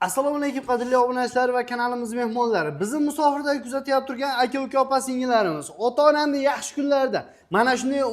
Assalomu alaykum qadrli obunachilar va kanalimiz mehmonlari. Bizni musofirda kuzatyapti turgan aka-uka opa-singillarimiz, ota-onamni yaxshi kunlarda mana shunday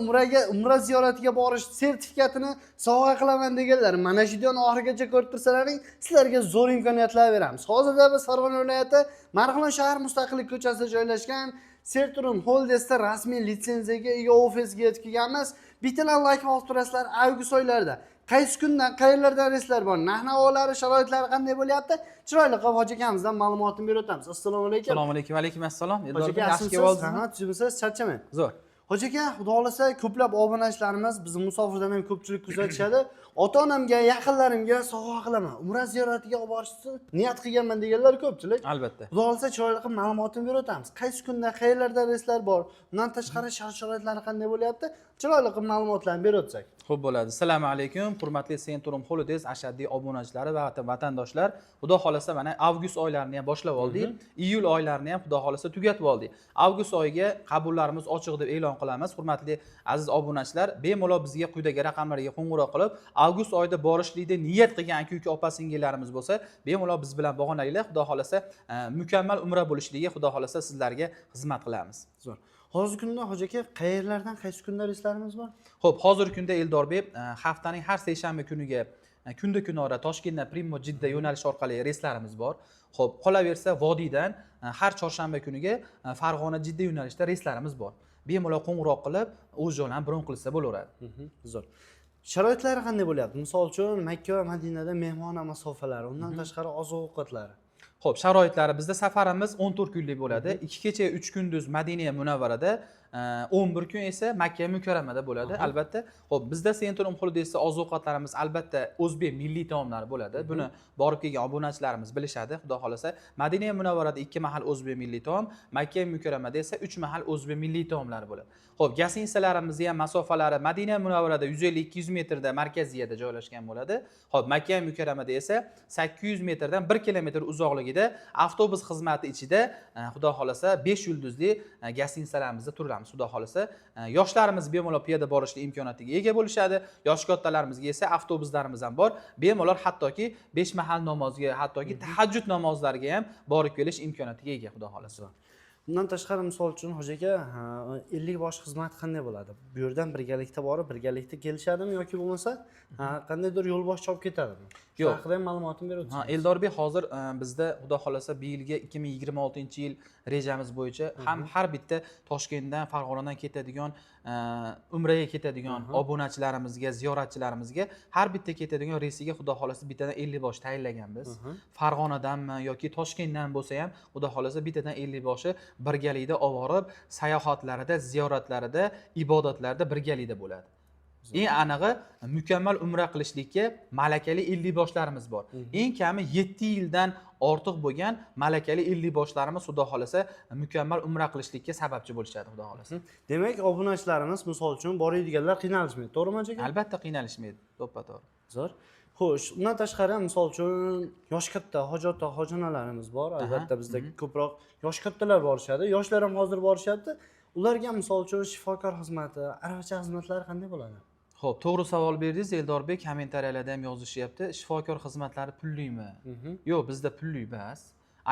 umra ziyoratiga borish sertifikatini sovg'a qilaman deganlar. Mana shu videoni oxirigacha ko'rib tursalaring, sizlarga zo'r imkoniyatlar beramiz. Hozirda biz Farg'ona viloyati Marg'ilon shahar Mustaqillik ko'chasida joylashgan Serturum Holdesda rasmiy litsenziyaga ega ofisga yetib kelganmiz. Bittadan like olib turasizlar avgust oylarida. Qaysi kundan, qayerlardan reyslar bor, narx-navolari, sharoitlari qanday bo'lyapti? Chiroyli qilib hoji akamizdan ma'lumotni berib o'tamiz. Assalomu alaykum. Assalomu alaykum. Alaykum assalom. Hoji aka, yaxshi kelibsiz? Ha, tuzimsiz, charchamang. Zo'r. Hoji aka, xudo xolasa ko'plab obunachilarimiz bizni musofirdan ham ko'pchilik kuzatishadi. Ota-onamga, yaqinlarimga sovg'a qilaman, umra ziyoratiga olib borishni niyat qilganman deganlar ko'pchilik. Albatta. Xudo xolasa chiroyli qilib ma'lumotni berib o'tamiz. Qaysi kunda, qayerlarda reyslar bor, undan tashqari sharoitlari qanday bo'lyapti? Chiroyli qilib ma'lumotlarni berib o'tsak. Xo'p bo'ladi. Assalomu alaykum. Hurmatli Serturum Holidays ashaddiy obunachilari va vatandoshlar. Xudo xolasa mana avgust oylarini ham boshlab oldik. Iyul oylarini ham xudo xolasa tugatib oldik. Avgust oyiga qabullarimiz ochiq deb e'lon qilamiz. Hurmatli aziz obunachilar, bemalol bizga quyidagi raqamlarga qo'ng'iroq qilib, avgust oyida borishlikda niyat qilgan aka-uka opa-singillarimiz bo'lsa, bemalol biz bilan bog'laninglar. Xudo xolasa mukammal umra bo'lishligiga xudo xolasa sizlarga xizmat qilamiz. Zo'r. Hozirgi kunda hoji aka qayerlardan qaysi kunda reyslarimiz bor? Xo'p, hozirgi kunda Eldorbek haftaning har seshanba kuniga kunda kunora Toshkentdan Primo Jidda yo'nalish orqali reyslarimiz bor. Xo'p, qolaversa Vodiydan har chorshanba kuniga Farg'ona Jidda yo'nalishida reyslarimiz bor. Bemalol qo'ng'iroq qilib, o'z joylarini bron qilsa bo'laveradi. Zo'r. Sharoitlari qanday bo'lyapti? Misol uchun Makka va Madinada mehmona masofalari, undan tashqari oziq-ovqatlari. Xo'p, sharoitlari bizda safarimiz 14 kunlik bo'ladi. 2 kecha 3 kunduz Madina Munavvarada, 11 kun esa Makka Mukarramada bo'ladi. Albatta, xo'p, bizda Serturum Holidaysda oziq-ovqatlarimiz albatta o'zbek milliy taomlari bo'ladi. Buni borib kelgan obunachilarimiz bilishadi. Xudo xolasa, Madina Munavvarada 2 mahal o'zbek milliy taom, Makka Mukarramada esa 3 mahal o'zbek milliy taomlari bo'ladi. Xo'p, gostinitsalarimiz ham masofalari Madina Munavvarada 150-200 metrda markaziyada joylashgan bo'ladi. Xo'p, Makka Mukarramada esa 800 metrdan 1 kilometr uzoqligida avtobus xizmati ichida xudo xolasa 5 yulduzli gostinitsalarimizda turamiz. Xudo xolasa, yoshlarimiz bemalol piyoda borishlik imkoniyatiga ega bo'lishadi. Yosh kattalarimizga esa avtobuslarimiz ham bor. Bemalol hattoki 5 mahal namozga, hattoki tahajjud namozlariga ham borib kelish imkoniyatiga ega xudo xolasa. Bundan tashqari misol uchun hoji aka 50 bosh xizmat qanday bo'ladi? Bu yerdan birgalikda borib, birgalikda kelishadimi yoki bo'lmasa qandaydir yo'l bosh chopib ketadimi? Yo'q. Haqida ham ma'lumotni berib o'tsangiz. Eldorbek hozir bizda xudo xolasa bu yilga 2026-yil rejamiz bo'yicha ham har bitta Toshkentdan, Farg'onadan ketadigan umraga ketadigan obunachilarimizga, ziyoratchilarimizga har bitta ketadigan reysiga xudo xolasa bittadan 50 bosh tayinlaganmiz. Farg'onadanmi yoki Toshkentdan bo'lsa ham xudo xolasa bittadan 50 boshi birgalikda olib borib, sayohatlarida, ziyoratlarida, ibodatlarda birgalikda bo'ladi. Eng anig'i mukammal umra qilishlikka malakali 50 boshlarimiz bor. Eng kami 7 yildan ortiq bo'lgan malakali 50 boshlarimiz xudo xolasa mukammal umra qilishlikka sababchi bo'lishadi xudo xolasa. Demak, obunachilarimiz misol uchun boradiganlar qiynalishmaydi, to'g'rimi aka? Albatta qiynalishmaydi, to'ppa-to'g'ri. Zo'r. Xo'sh, undan tashqari misol uchun yosh katta hojatda hojonalarimiz bor. Albatta bizda ko'proq yosh kattalar borishadi, yoshlar ham hozir borishyapti. Ularga misol uchun shifokor xizmati, aravacha xizmatlari qanday bo'ladi? Xo'p, to'g'ri savol berdingiz. Eldorbek kommentariyalarda ham yozishyapti. Shifokor xizmatlari pullimi? Yo'q, bizda pulli emas.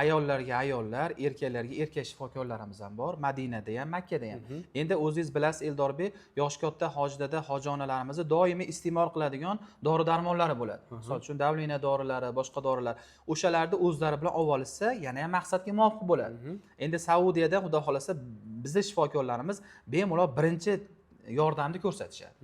Ayollarga ayollar, erkaklarga erkak shifokorlarimiz ham bor. Madinada ham, Makkada ham. Endi o'zingiz bilasiz Eldorbek, yosh katta hojidada hojonalarimizni doimiy iste'mol qiladigan dori-darmonlari bo'ladi. Misol uchun davleniya dorilari, boshqa dorilar. O'shalarni o'zlari bilan olib olishsa, yana ham maqsadga muvofiq bo'ladi. Endi Saudiyada xudo xolasa bizning shifokorlarimiz bemalol birinchi yordamni ko'rsatishadi.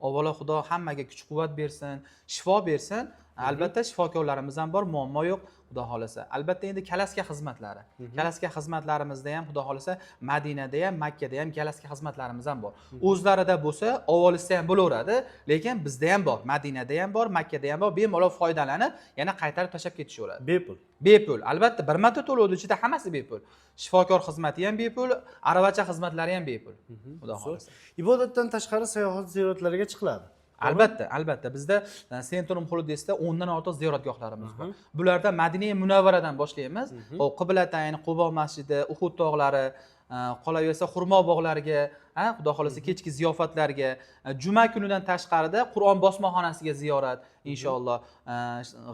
Avvalo Xudo hammaga kuch-quvvat bersin, shifo bersin. Albatta shifokorlarimiz ham bor, muammo yo'q, xudo xolasa. Albatta endi kalaska xizmatlari. Kalaska xizmatlarimizda ham xudo xolasa Madinada ham, Makkada ham kalaska xizmatlarimiz ham bor. O'zlarida bo'lsa, olishsa ham bo'laveradi, lekin bizda ham bor, Madinada ham bor, Makkada ham bor. Bemalol foydalanib, yana qaytarib tashlab ketishaveradi. Bepul. Bepul. Albatta bir marta to'lovni ichida hammasi bepul. Shifokor xizmati ham bepul, aravacha xizmatlari ham bepul. Xudo xolasa. Ibodatdan tashqari sayohat ziyoratlariga chiqiladi. Albatta bizda Serturum Holidaysda 10 dan ortiq ziyoratgohlarimiz bor. Bularda Madina Munavvaradan boshlaymiz. Qibla tayin, Qubo masjidi, Uhud tog'lari, qolaversa xurmo bog'lariga Ha, xudo xolasa kechki ziyofatlarga, juma kunidan tashqarida Qur'on bosmaxonasiga ziyorat inshaalloh.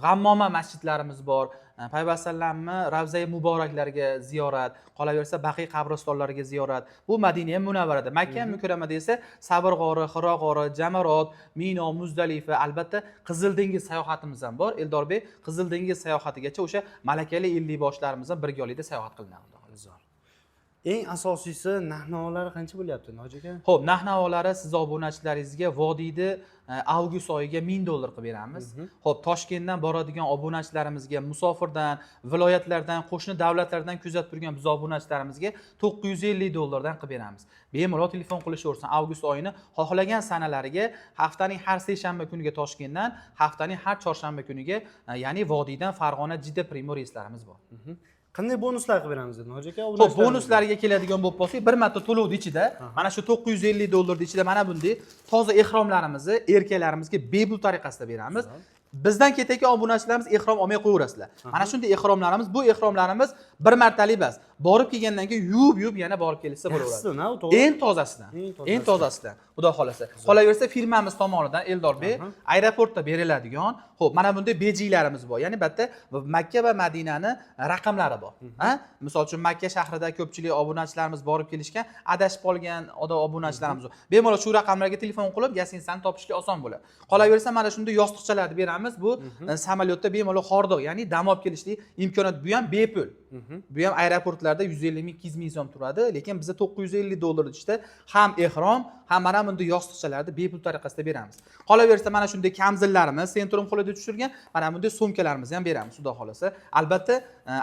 G'ammoma masjidlarimiz bor. Payg'ambarsallamni Ravza-i Muboraklarga ziyorat, qolaversa Baqiy qabristonlariga ziyorat. Bu Madina Munavvarada. Makka Mukarramada esa Sabr g'ori, Hiro g'ori, Jamarot, Mino, Muzdalifa, albatta Qizil dengiz sayohatimiz ham bor. Eldorbek Qizil dengiz sayohatigacha o'sha malakali 50 boshlarimiz bilan birgalikda sayohat qilinadi. Eng asosiysi narx-navolari qancha bo'lyapti, Noji aka? Xo'p, narx-navolari siz obunachilaringizga vodiyni avgust oyiga $1000 qilib beramiz. Xo'p, Toshkentdan boradigan obunachilarimizga, musofirdan, viloyatlardan, qo'shni davlatlardan kuzatib turgan biz obunachilarimizga $950 dan qilib beramiz. Bemalol telefon qilishaversin. Avgust oyini xohlagan sanalariga haftaning har seshanba kuniga Toshkentdan, haftaning har chorshanba kuniga, ya'ni vodiydan Farg'ona, Jidda Primo reyslarimiz bor. Qanday bonuslar qilib beramiz dedi Hoji aka? Xo'p, bonuslarga keladigan bo'lib qolsak, bir marta to'lovni ichida, mana shu $950 ichida mana bunday toza ehromlarimizni erkaklarimizga bepul tariqasida beramiz. Bizdan ketayotgan obunachilarimiz ehrom olmay qo'yaverasizlar. Mana shunday ehromlarimiz, bu ehromlarimiz bir martalik emas. Borib kelgandan keyin yuvib yana borib kelsa bo'laveradi. Eng tozasidan. Eng tozasidan. Xudo xolasa. Qolaversa firmamiz tomonidan Eldorbek aeroportda beriladigan, xo'p, mana bunday bejiklarimiz bor. Ya'ni bitta Makka va Madinani raqamlari bor. Ha? Misol uchun Makka shahrida ko'pchilik obunachilarimiz borib kelishgan, adashib qolgan obunachilarimiz bor. Bemalol shu raqamlarga telefon qilib, gastinitzani topishga oson bo'ladi. Qolaversa mana shunday yostiqchalarni beramiz. Bu samolyotda bemalol hordiq, ya'ni dam olib kelishlik imkoniyati bu ham bepul. Bu ham aeroportlarda 150 ming, 200 ming so'm turadi, lekin bizda $950 ichida ham ehrom, ham mana bunday yostiqchalarni bepul tariqasida beramiz. Qolaversa mana shunday kamzillarimiz, Centrum qo'lida tushirgan, mana bunday sumkalarimizni ham beramiz, xudo xolasa. Albatta,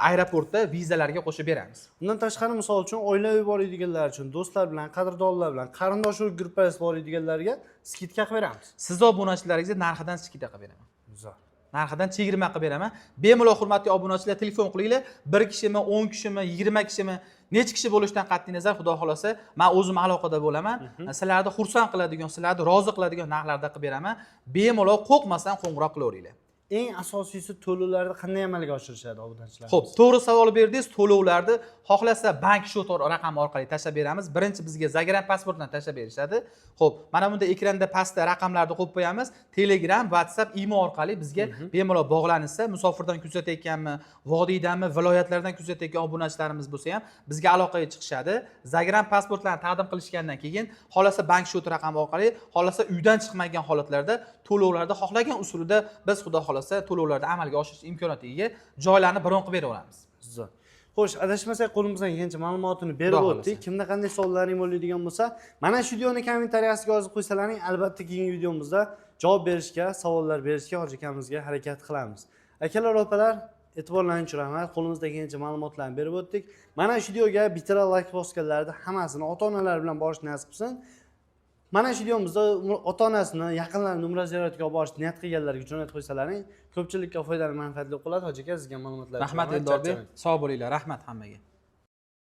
aeroportda vizalarga qo'shib beramiz. Bundan tashqari misol uchun oilaviy boradiganlar uchun, do'stlar bilan, qadrdonlar bilan, qarindosh urug' gruppasi boradiganlarga skidka qilib beramiz. Siz obunachilaringizga narxidan skidka qilib beraman. Zo'r. Narxidan chegirma qilib beraman. Bemalol hurmatli obunachilar telefon qilinglar. 1 kishimi, 10 kishimi, 20 kishimi, necha kishi bo'lishidan qat'iy nazar xudo xolasa men o'zim aloqada bo'laman. Sizlarni xursand qiladigan, sizlarni rozi qiladigan narxlarda qilib beraman. Bemalol qo'rqmasdan qo'ng'iroq qilaveringlar. Eng asosiysi to'lovlarni qanday amalga oshirishadi obunachilar? Xo'p, to'g'ri savol berdingiz. To'lovlarni xohlasa bank shot raqami orqali tashlab beramiz. Birinchi bizga Zagreb pasportdan tashlab berishadi. Xo'p, mana bunda ekranda pastda raqamlarni qo'yib qo'yamiz. Telegram, WhatsApp, imo orqali bizga bemalol bog'lansa, musofirdan kuzatayotganmi, vodiydanmi, viloyatlardan kuzatayotgan obunachilarimiz bo'lsa ham bizga aloqaga chiqishadi. Zagreb pasportlarni taqdim qilishgandan keyin xohlasa bank shot raqami orqali, xohlasa uydan chiqmagan holatlarda to'lovlarda xohlagan usulida biz xudo xolasa to'lovlarni amalga oshirish imkoniyatiga joylarni bron qilib beraveramiz. Zo'r. Xo'sh, adashmasak qo'limizdan kelgancha ma'lumotini berib o'tdik. Kimda qanday savollaring bo'ladigan bo'lsa, mana shu videoni kommentariyasiga yozib qo'ysalaring, albatta keyingi videomizda javob berishga, savollar berishga Hoji akamizga harakat qilamiz. Akalar, opalar, e'tiborlaringiz uchun rahmat. Qo'limizdan kelgancha ma'lumotlarni berib o'tdik. Mana shu videoga bitta like bosganlarda hammasini ota-onalar bilan borish nasib qilsin. Mana shu videomizda ota-onasini, yaqinlarini umra ziyoratiga olib borishni niyat qilganlarga jo'natib qo'ysalaring, ko'pchilikka foydali, manfaatli bo'ladi. Hoji aka, sizga ma'lumotlar. Rahmat Eldorbek, sog' bo'linglar. Rahmat hammaga.